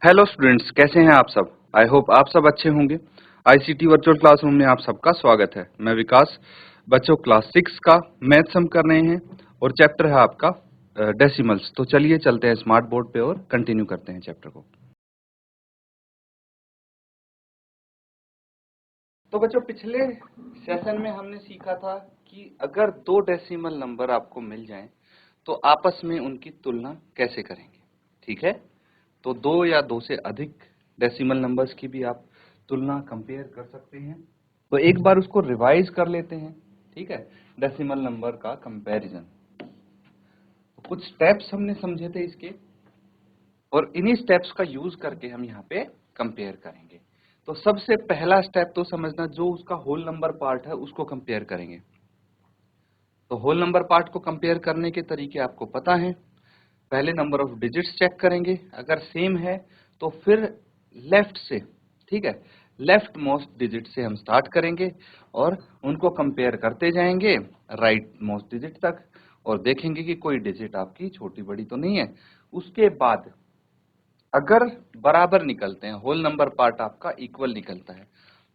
Hello students, कैसे हैं आप सब। आई होप आप सब अच्छे होंगे। आईसीटी वर्चुअल क्लासरूम में आप सबका स्वागत है। मैं विकास। बच्चों, क्लास 6 का मैथ्स हम कर रहे हैं और चैप्टर है आपका डेसिमल्स। तो चलिए चलते हैं स्मार्ट बोर्ड पे और कंटिन्यू करते हैं चैप्टर को। तो बच्चों, पिछले सेशन में हमने सीखा था कि अगर दो डेसिमल नंबर आपको मिल जाएं तो आपस में उनकी तुलना कैसे करेंगे। ठीक है, तो दो या दो से अधिक डेसिमल नंबर्स की भी आप तुलना कंपेयर कर सकते हैं। तो एक बार उसको रिवाइज कर लेते हैं। ठीक है, डेसिमल नंबर का कंपैरिजन। तो कुछ स्टेप्स हमने समझे थे इसके, और इन्हीं स्टेप्स का यूज करके हम यहाँ पे कंपेयर करेंगे। तो सबसे पहला स्टेप तो समझना, जो उसका होल नंबर पार्ट है उसको कंपेयर करेंगे। तो होल नंबर पार्ट को कंपेयर करने के तरीके आपको पता है। पहले नंबर ऑफ डिजिट्स चेक करेंगे, अगर सेम है तो फिर लेफ्ट से, ठीक है, लेफ्ट मोस्ट डिजिट से हम स्टार्ट करेंगे और उनको कंपेयर करते जाएंगे राइट मोस्ट डिजिट तक, और देखेंगे कि कोई डिजिट आपकी छोटी बड़ी तो नहीं है। उसके बाद अगर बराबर निकलते हैं, होल नंबर पार्ट आपका इक्वल निकलता है,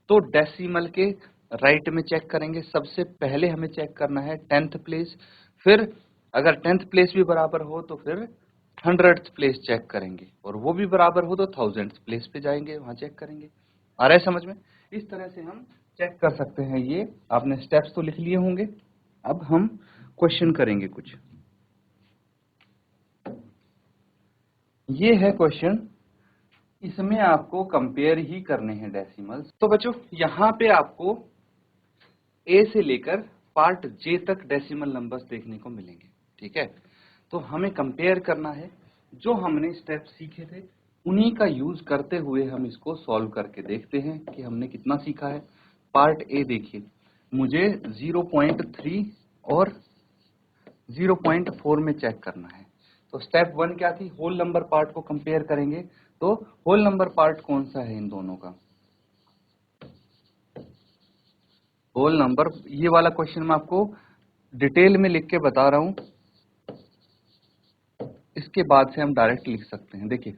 तो डेसिमल के राइट में चेक करेंगे। सबसे पहले हमें चेक करना है 10th प्लेस, फिर अगर 10th प्लेस भी बराबर हो तो फिर 100th प्लेस चेक करेंगे, और वो भी बराबर हो तो 1000th प्लेस पे जाएंगे, वहां चेक करेंगे। आ रहा है समझ में? इस तरह से हम चेक कर सकते हैं। ये आपने स्टेप्स तो लिख लिए होंगे। अब हम क्वेश्चन करेंगे कुछ। ये है क्वेश्चन, इसमें आपको कंपेयर ही करने हैं डेसिमल्स। तो बच्चों, यहाँ पे आपको ए से लेकर पार्ट जे तक डेसिमल नंबर्स देखने को मिलेंगे। ठीक है, तो हमें कंपेयर करना है। जो हमने स्टेप सीखे थे उन्हीं का यूज करते हुए हम इसको सॉल्व करके देखते हैं कि हमने कितना सीखा है। पार्ट ए देखिए, मुझे 0.3 और 0.4 में चेक करना है। तो स्टेप 1 क्या थी? होल नंबर पार्ट को कंपेयर करेंगे। तो होल नंबर पार्ट कौन सा है इन दोनों का? होल नंबर, ये वाला क्वेश्चन मैं आपको डिटेल में लिख के बता रहा हूं, इसके बाद से हम डायरेक्ट लिख सकते हैं। देखिए,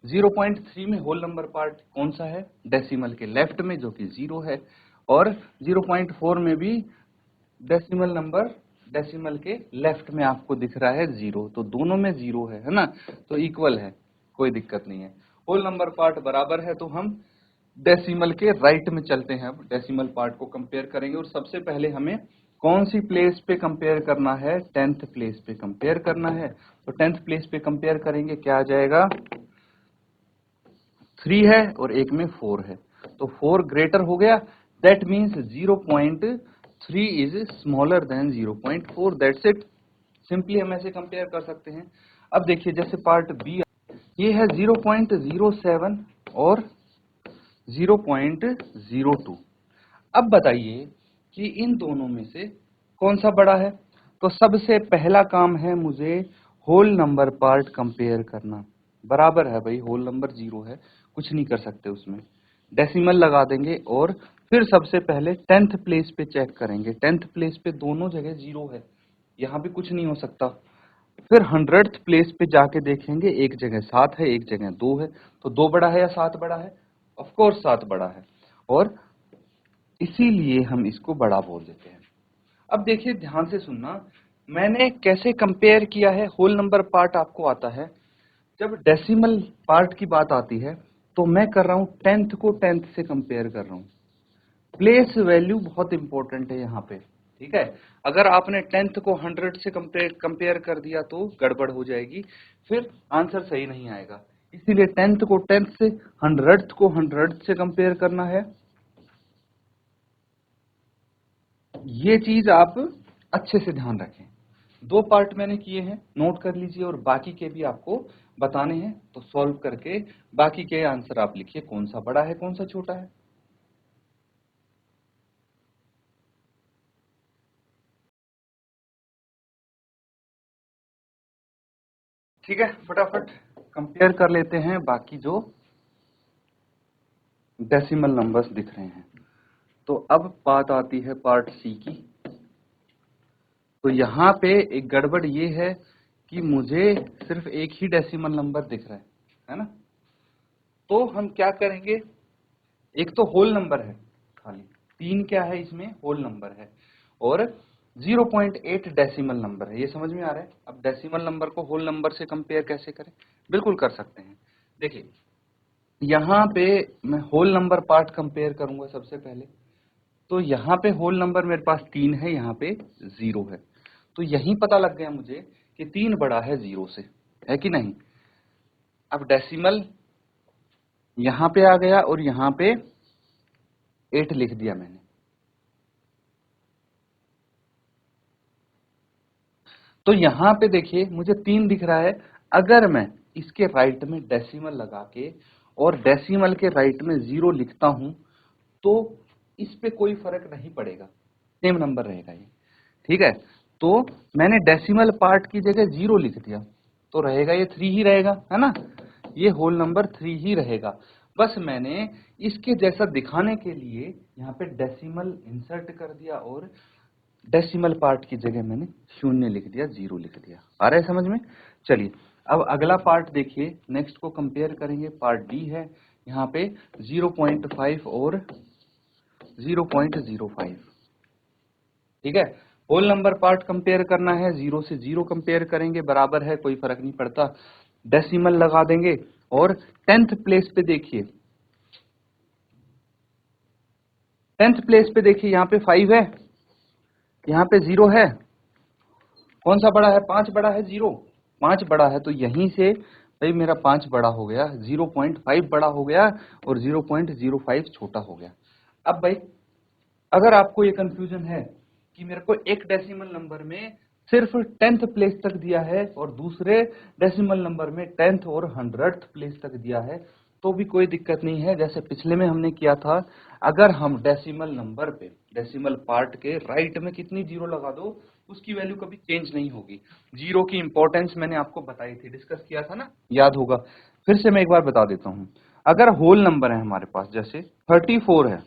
0.3 में होल नंबर पार्ट कौन सा है? डेसिमल के लेफ्ट में, जो कि 0 है, और 0.4 में भी डेसिमल नंबर, डेसिमल के लेफ्ट में आपको दिख रहा है 0, तो दोनों में 0 है ना, तो इक्वल है, कोई दिक्कत नहीं है। होल नंबर पार्ट बराबर है तो हम डेसिमल के राइट में चलते हैं। अब डेसिमल पार्ट को कंपेयर करेंगे, और सबसे पहले हमें कौन सी प्लेस पे कंपेयर करना है? 10th प्लेस पे कंपेयर करना है। तो 10th प्लेस पे कंपेयर करेंगे, क्या आ जाएगा? 3 है और एक में 4 है, तो 4 ग्रेटर हो गया। That means 0.3 is smaller than 0.4। That's it. Simply हम ऐसे कंपेयर कर सकते हैं। अब देखिए, जैसे पार्ट बी, ये है 0.07 और 0.02। अब बताइए कि इन दोनों में से कौन सा बड़ा है? तो सबसे पहला काम है मुझे होल नंबर पार्ट कंपेयर करना। बराबर है भाई, होल नंबर 0 है, कुछ नहीं कर सकते उसमें, डेसिमल लगा देंगे, और फिर सबसे पहले 10th प्लेस पे चेक करेंगे। 10th प्लेस पे दोनों जगह 0 है, यहाँ भी कुछ नहीं हो सकता। फिर 100th प्लेस पे जाके देखेंगे, एक जगह 7 है, एक जगह 2 है, तो 2 बड़ा है या 7 बड़ा है? ऑफ कोर्स 7 बड़ा है, और इसीलिए हम इसको बड़ा बोल देते हैं। अब देखिए, ध्यान से सुनना, मैंने कैसे कंपेयर किया है। होल नंबर पार्ट आपको आता है, जब डेसिमल पार्ट की बात आती है तो मैं कर रहा हूं 10th को 10th से कंपेयर कर रहा हूं। प्लेस वैल्यू बहुत इंपॉर्टेंट है यहाँ पे। ठीक है, अगर आपने 10th को 100 से कंपेयर कर दिया तो गड़बड़ हो जाएगी, फिर आंसर सही नहीं आएगा। इसीलिए 10th को 10th से, 100th को 100th से कंपेयर करना है। ये चीज आप अच्छे से ध्यान रखें। 2 पार्ट मैंने किए हैं, नोट कर लीजिए, और बाकी के भी आपको बताने हैं, तो सॉल्व करके बाकी के आंसर आप लिखिए, कौन सा बड़ा है कौन सा छोटा है। ठीक है, फटाफट कंपेयर कर लेते हैं बाकी जो डेसिमल नंबर्स दिख रहे हैं। तो अब बात आती है पार्ट सी की। तो यहाँ पे एक गड़बड़ ये है कि मुझे सिर्फ एक ही डेसिमल नंबर दिख रहा है ना? तो हम क्या करेंगे, एक तो होल नंबर है खाली, 3 क्या है इसमें, होल नंबर है, और 0.8 डेसिमल नंबर है। ये समझ में आ रहा है। अब डेसिमल नंबर को होल नंबर से कंपेयर कैसे करें, बिल्कुल कर सकते हैं। देखिए यहाँ पे मैं होल नंबर पार्ट कंपेयर करूंगा सबसे पहले। तो यहाँ पे होल नंबर मेरे पास 3 है, यहाँ पे 0 है। तो यही पता लग गया मुझे कि 3 बड़ा है 0 से, है कि नहीं। अब डेसिमल यहाँ पे आ गया और यहाँ पे 8 लिख दिया मैंने। तो यहाँ पे देखिए मुझे 3 दिख रहा है। अगर मैं इसके राइट में डेसिमल लगा के और डेसिमल के राइट में 0 लिखता हूं तो इस पे कोई फर्क नहीं पड़ेगा, सेम नंबर रहेगा ये, ठीक है। तो मैंने डेसिमल पार्ट की जगह 0 लिख दिया तो रहेगा ये 3 ही रहेगा, है ना। ये होल नंबर 3 ही रहेगा। बस मैंने इसके जैसा दिखाने के लिए यहाँ पे डेसिमल इंसर्ट कर दिया और डेसिमल पार्ट की जगह मैंने 0 लिख दिया, 0 लिख दिया। आ रहा है समझ में। चलिए अब अगला पार्ट देखिए, नेक्स्ट को कंपेयर करेंगे। पार्ट डी है, यहाँ पे 0.5 और 0.05, ठीक है। होल नंबर पार्ट कंपेयर करना है, 0 से 0 कंपेयर करेंगे, बराबर है, कोई फर्क नहीं पड़ता। डेसिमल लगा देंगे और 10th प्लेस पे देखिए, 10th प्लेस पे देखिए, यहाँ पे 5 है, यहाँ पे 0 है। कौन सा बड़ा है, 5 बड़ा है 0, 5 बड़ा है। तो यहीं से भाई मेरा 5 बड़ा हो गया, 0.5 बड़ा हो गया और 0.05 छोटा हो गया। अब भाई अगर आपको ये कंफ्यूजन है कि मेरे को एक डेसिमल नंबर में सिर्फ 10th प्लेस तक दिया है और दूसरे डेसिमल नंबर में 10th और 100th प्लेस तक दिया है, तो भी कोई दिक्कत नहीं है। जैसे पिछले में हमने किया था, अगर हम डेसिमल नंबर पे डेसिमल पार्ट के राइट में कितनी 0 लगा दो उसकी वैल्यू कभी चेंज नहीं होगी। 0 की इंपॉर्टेंस मैंने आपको बताई थी, डिस्कस किया था ना, याद होगा। फिर से मैं एक बार बता देता हूँ। अगर होल नंबर है हमारे पास, जैसे 34 है,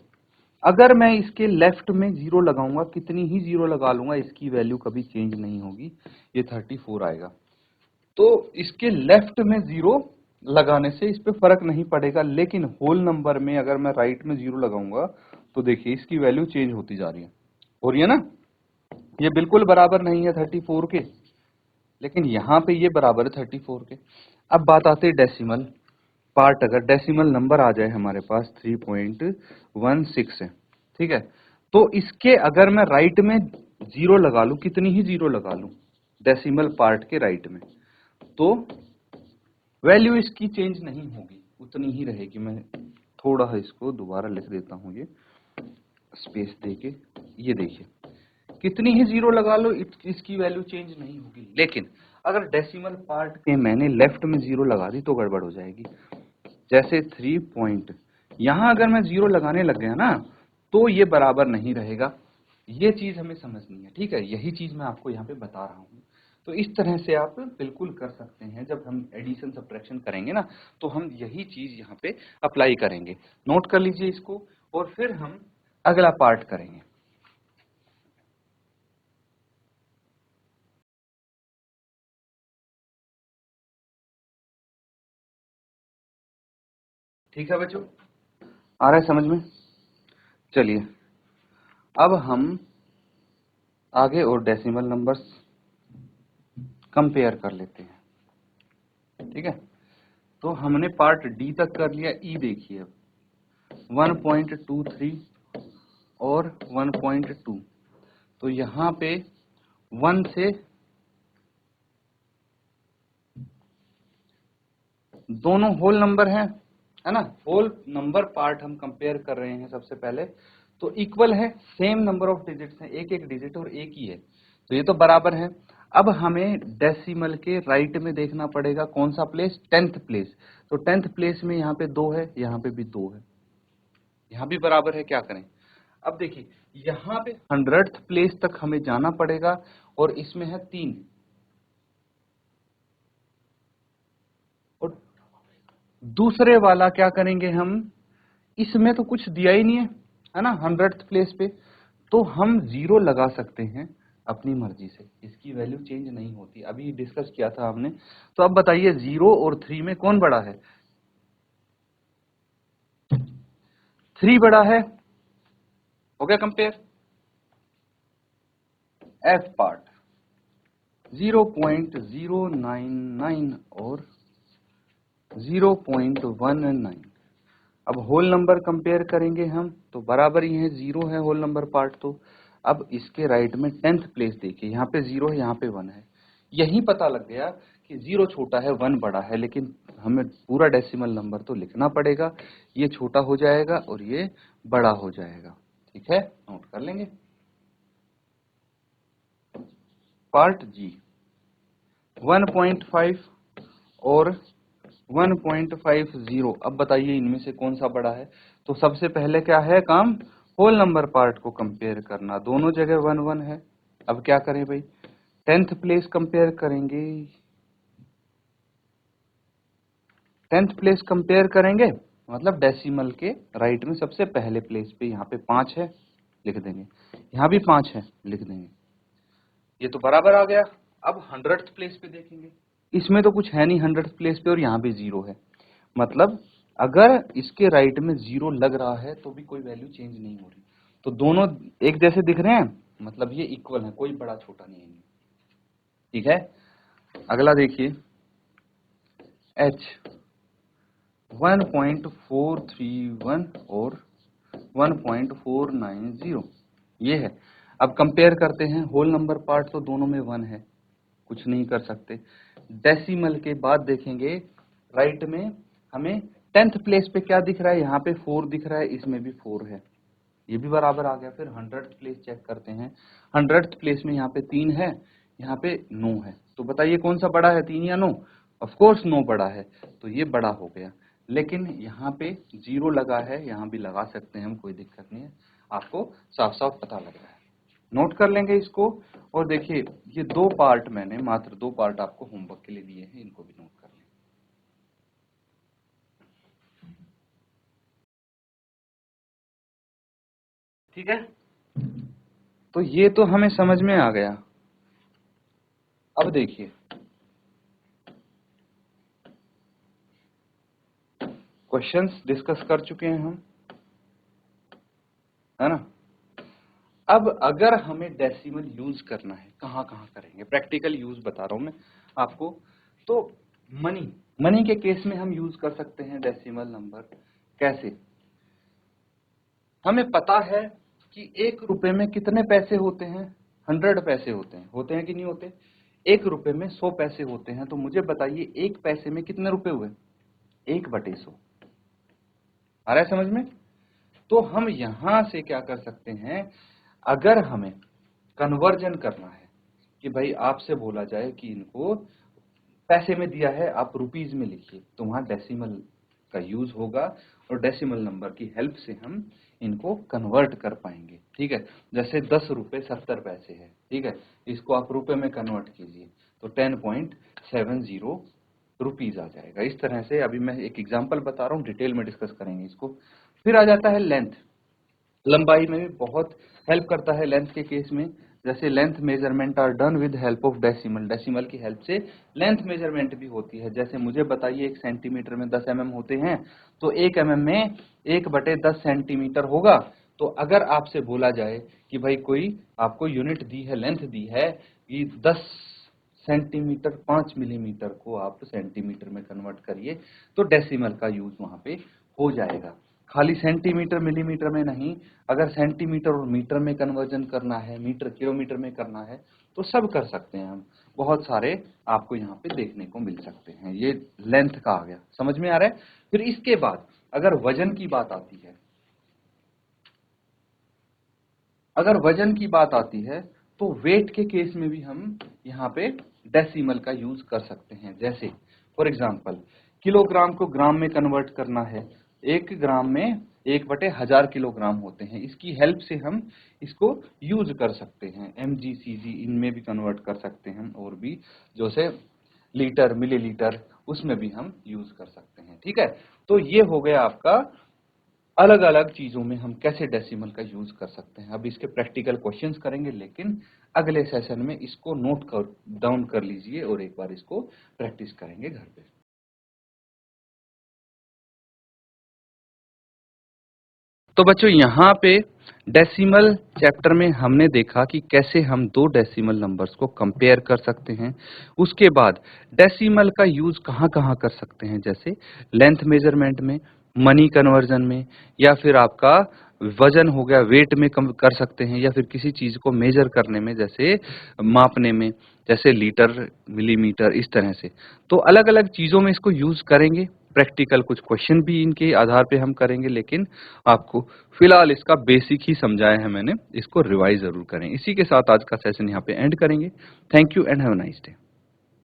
अगर मैं इसके लेफ्ट में 0 लगाऊंगा, कितनी ही 0 लगा लूंगा, इसकी वैल्यू कभी चेंज नहीं होगी, ये 34 आएगा। तो इसके लेफ्ट में 0 लगाने से इस पे फर्क नहीं पड़ेगा। लेकिन होल नंबर में अगर मैं राइट में 0 लगाऊंगा तो देखिए इसकी वैल्यू चेंज होती जा रही है, हो रही है ना। ये बिल्कुल बराबर नहीं है 34 के, लेकिन यहाँ पे ये बराबर है 34 के। अब बात आती है डेसिमल पार्ट। अगर डेसिमल नंबर आ जाए हमारे पास 3.16 है, ठीक है। तो इसके अगर मैं राइट में 0 लगा लूं, कितनी ही 0 लगा लूं डेसिमल पार्ट के राइट में, तो वैल्यू इसकी चेंज नहीं होगी, उतनी ही रहेगी। मैं थोड़ा सा इसको दोबारा लिख देता हूं, ये स्पेस देके। ये देखिए कितनी ही 0 लगा लो इसकी वैल्यू चेंज नहीं होगी। लेकिन अगर डेसिमल पार्ट के मैंने लेफ्ट में 0 लगा दी तो गड़बड़ हो जाएगी। जैसे 3 पॉइंट, यहां अगर मैं 0 लगाने लग गया ना तो ये बराबर नहीं रहेगा। ये चीज हमें समझनी है, ठीक है। यही चीज मैं आपको यहाँ पे बता रहा हूँ। तो इस तरह से आप बिल्कुल कर सकते हैं। जब हम एडिशन सब्ट्रैक्शन करेंगे ना तो हम यही चीज यहाँ पे अप्लाई करेंगे। नोट कर लीजिए इसको और फिर हम अगला पार्ट करेंगे। ठीक है बच्चों, आ रहा है समझ में। चलिए अब हम आगे और डेसिमल नंबर्स कंपेयर कर लेते हैं, ठीक है। तो हमने पार्ट डी तक कर लिया। ई देखिए अब 1.23 और 1.2, तो यहाँ पे 1 से दोनों होल नंबर हैं, है ना। होल नंबर पार्ट हम कंपेयर कर रहे हैं सबसे पहले, तो इक्वल है, सेम नंबर ऑफ डिजिट्स हैं, एक एक डिजिट और एक ही है, तो ये तो बराबर है। अब हमें डेसिमल के राइट में देखना पड़ेगा कौन सा प्लेस, 10th प्लेस। तो 10th प्लेस में यहाँ पे 2 है, यहाँ पे भी 2 है, यहाँ भी बराबर है। क्या करें, अब देखिए यहाँ पे 100th प्लेस तक हमें जाना पड़ेगा और इसमें है 3, और दूसरे वाला क्या करेंगे हम, इसमें तो कुछ दिया ही नहीं है ना 100th प्लेस पे, तो हम 0 लगा सकते हैं अपनी मर्जी से, इसकी वैल्यू चेंज नहीं होती। अभी डिस्कस किया था हमने। तो अब बताइए 0 और 3 में कौन बड़ा है, 3 बड़ा है, हो गया कंपेयर। एफ पार्ट 0.099 और 0.19। अब होल नंबर कंपेयर करेंगे हम तो बराबर ही है, 0 है होल नंबर पार्ट। तो अब इसके राइट में 10th प्लेस देखिए, यहाँ पे 0 है, यहाँ पे 1 है। यही पता लग गया कि 0 छोटा है 1 बड़ा है, लेकिन हमें पूरा डेसिमल नंबर तो लिखना पड़ेगा। ये छोटा हो जाएगा और ये बड़ा हो जाएगा। ठीक है, नोट कर लेंगे। पार्ट जी 1.5 और 1.50। अब बताइए इनमें से कौन सा बड़ा है। तो सबसे पहले क्या है काम, होल नंबर पार्ट को कंपेयर करना। दोनों जगह 1 1 है। अब क्या करें भाई, 10th प्लेस कंपेयर करेंगे। 10th प्लेस कंपेयर करेंगे मतलब डेसिमल के राइट में सबसे पहले प्लेस पे, यहाँ पे 5 है लिख देंगे, यहाँ भी 5 है लिख देंगे। ये तो बराबर आ गया। अब 100th प्लेस पे देखेंगे, इसमें तो कुछ है नहीं 100th प्लेस पे, और यहाँ भी 0 है। मतलब अगर इसके राइट में 0 लग रहा है तो भी कोई वैल्यू चेंज नहीं हो रही। तो दोनों एक जैसे दिख रहे हैं, मतलब ये इक्वल है, कोई बड़ा छोटा नहीं है। ठीक है, अगला देखिए H 1.431 और 1.490 ये है। अब कंपेयर करते हैं, होल नंबर पार्ट तो दोनों में 1 है, कुछ नहीं कर सकते। डेसिमल के बाद देखेंगे राइट में हमें 10th प्लेस पे क्या दिख रहा है, यहाँ पे 4 दिख रहा है, इसमें भी 4 है, ये भी बराबर आ गया। फिर 100th प्लेस चेक करते हैं, 100th प्लेस में यहाँ पे 3 है, यहाँ पे 9 है। तो बताइए कौन सा बड़ा है, 3 या 9? ऑफ कोर्स 9 बड़ा है, तो ये बड़ा हो गया। लेकिन यहाँ पे 0 लगा है, यहाँ भी लगा सकते हैं हम, कोई दिक्कत नहीं है। आपको साफ साफ पता लग रहा है, नोट कर लेंगे इसको। और देखिए ये 2 पार्ट मैंने, मात्र 2 पार्ट आपको होमवर्क के लिए दिए हैं, इनको भी नोट कर लें। ठीक है, तो ये तो हमें समझ में आ गया। अब देखिए क्वेश्चंस डिस्कस कर चुके हैं हम, है ना। अब अगर हमें डेसिमल यूज करना है, कहाँ कहाँ करेंगे, प्रैक्टिकल यूज बता रहा हूं मैं आपको। तो मनी मनी के केस में हम यूज कर सकते हैं डेसिमल नंबर। कैसे, हमें पता है कि 1 रुपए में कितने पैसे होते हैं, 100 पैसे होते हैं कि नहीं होते। 1 रुपए में 100 पैसे होते हैं, तो मुझे बताइए 1 पैसे में कितने रुपए हुए, 1/100। आ रहा है समझ में। तो हम यहां से क्या कर सकते हैं, अगर हमें कन्वर्जन करना है कि भाई आपसे बोला जाए कि इनको पैसे में दिया है, आप रुपीज में लिखिए, तो वहां डेसिमल का यूज होगा और डेसिमल नंबर की हेल्प से हम इनको कन्वर्ट कर पाएंगे। ठीक है, जैसे 10 रुपए 70 पैसे है, ठीक है, इसको आप रुपए में कन्वर्ट कीजिए तो 10.70 रुपीज आ जाएगा। इस तरह से अभी मैं एक एग्जांपल बता रहा हूँ, डिटेल में डिस्कस करेंगे इसको। फिर आ जाता है लेंथ, लंबाई में भी बहुत हेल्प करता है लेंथ के केस में। जैसे length measurement are done with help of decimal, decimal की हेल्प से लेंथ मेजरमेंट भी होती है। जैसे मुझे बताइए 1 सेंटीमीटर में 10 mm होते हैं, तो 1 mm में 1/10 सेंटीमीटर होगा। तो अगर आपसे बोला जाए कि भाई कोई आपको यूनिट दी है, लेंथ दी है कि 10 सेंटीमीटर 5 मिलीमीटर को आप सेंटीमीटर में कन्वर्ट करिए, तो डेसिमल का यूज वहां पे हो जाएगा। खाली सेंटीमीटर मिलीमीटर में नहीं, अगर सेंटीमीटर और मीटर में कन्वर्जन करना है, मीटर किलोमीटर में करना है, तो सब कर सकते हैं हम। बहुत सारे आपको यहाँ पे देखने को मिल सकते हैं। ये लेंथ का आ गया, समझ में आ रहा है। फिर इसके बाद अगर वजन की बात आती है, अगर वजन की बात आती है तो वेट के केस में भी हम यहाँ पे डेसिमल का यूज कर सकते हैं। जैसे फॉर एग्जांपल किलोग्राम को ग्राम में कन्वर्ट करना है, 1 ग्राम में 1/1000 किलोग्राम होते हैं। इसकी हेल्प से हम इसको यूज कर सकते हैं। mg cg इनमें भी कन्वर्ट कर सकते हैं, और भी जैसे लीटर मिलीलीटर उसमें भी हम यूज कर सकते हैं। ठीक है, तो ये हो गया आपका अलग अलग चीजों में हम कैसे डेसिमल का यूज कर सकते हैं। अब इसके प्रैक्टिकल क्वेश्चंस करेंगे, लेकिन अगले सेशन में इसको नोट कर डाउन कर लीजिए और एक बार इसको प्रैक्टिस करेंगे घर पे। तो बच्चों यहाँ पे डेसिमल चैप्टर में हमने देखा कि कैसे हम दो डेसिमल नंबर्स को कंपेयर कर सकते हैं। उसके बाद डेसिमल का यूज कहाँ कहाँ कर सकते हैं, जैसे लेंथ मेजरमेंट में, मनी कन्वर्जन में, या फिर आपका वजन हो गया वेट में कम कर सकते हैं, या फिर किसी चीज को मेजर करने में, जैसे मापने में, जैसे लीटर मिलीमीटर इस तरह से। तो अलग अलग चीजों में इसको यूज करेंगे। प्रैक्टिकल कुछ क्वेश्चन भी इनके आधार पे हम करेंगे, लेकिन आपको फिलहाल इसका बेसिक ही समझाया है मैंने, इसको रिवाइज जरूर करें। इसी के साथ आज का सेशन यहाँ पे एंड करेंगे। Thank you and have a nice day.